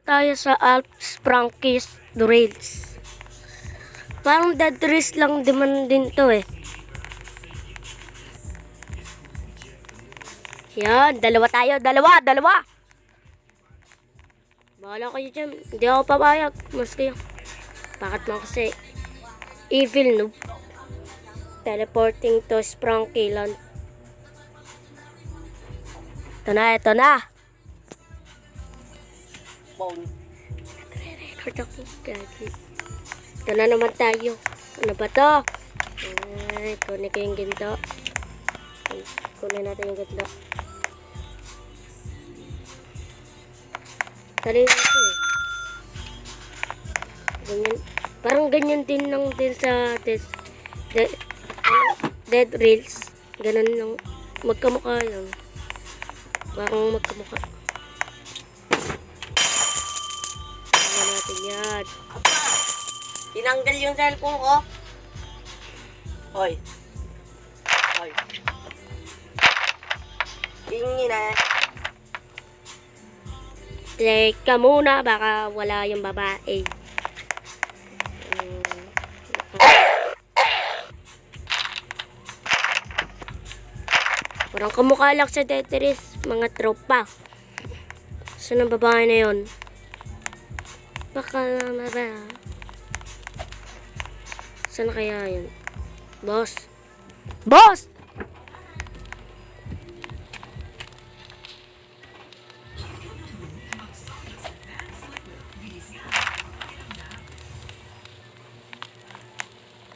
Tayo sa Alps Franquist Rails. Parang dead race lang din to eh. Yan, dalawa tayo, dalawa. Bahala kayo dyan, hindi ako papayag. Mas kayo. Bakit lang kasi evil noob. Teleporting to Sprunky Land. Ito na. Nagre-record ako, gagi. Ito na naman tayo. Ano ba to? Ay, kunin ko yung ginto. Kunin natin yung ginto. Sarili ko eh. Ganyan. Parang ganyan din lang din sa dead rails. Ganun lang. Magkamukha yan. Parang magkamukha. Tingnan natin yan. Tinanggal yung cellphone ko. Hoy. Tingin na. Teka muna, baka wala yung babae. Parang kamukha lang sa Tetris, mga tropa. Saan ang babae na yun? Baka na ba? Saan kaya yun? Boss?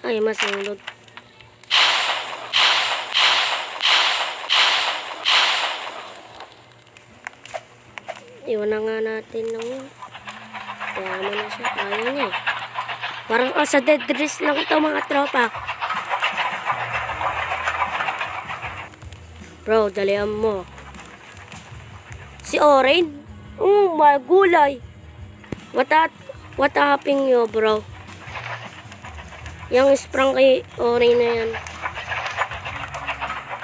Ay, masunod. Iwan na nga natin lang yun. Kaya naman na siya. Ayaw niya eh. Parang sa dead race lang ito mga tropa. Bro, dalihan mo. Si Oren? Magulay. What happened yo, bro? Yung sprang kay Oren na yan.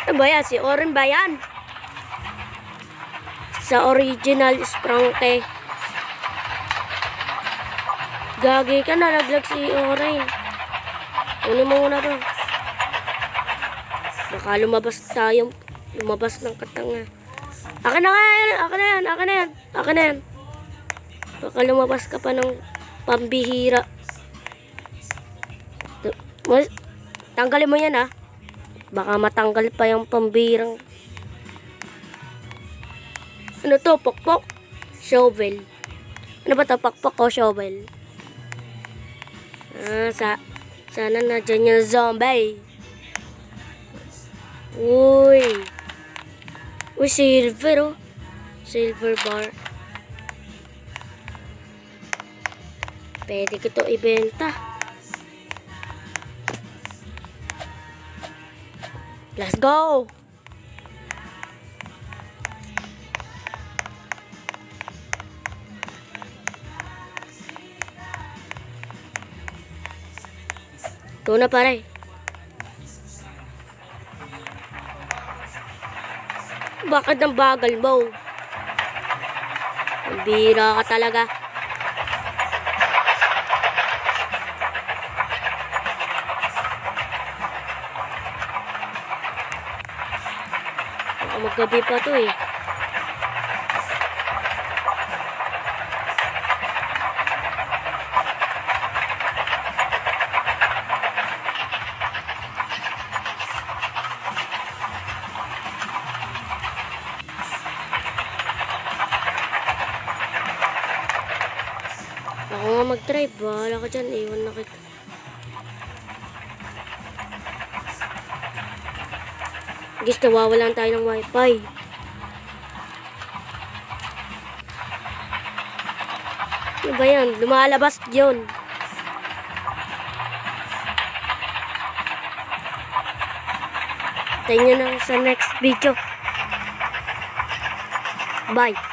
Ano ba yan? Si Oren ba yan? Sa original sprang kay. Gagi ka, nalaglag si Oren. Kunin mo muna to. Baka lumabas ng katanga. Akin na yan. Baka lumabas ka pa ng pambihira. Tanggalin mo yan ah. Baka matanggal pa yung pambirang. Ano to? Pokpok? Shovel. Ano ba to? Pokpok o shovel? Sana na dyan yung zombie. Uy, silver oh. Silver bar. Pwede ko to ibenta. Let's go! Ito na pare. Bakit ang bagal mo? Ang bira ka talaga. Maggabi pa to eh. Ako nga mag-drive, bahala ka dyan, iwan na kita. Guys, nawawalan tayo ng wifi. Ano ba yan? Lumalabas yun. Tayo nyo na sa next video. Bye.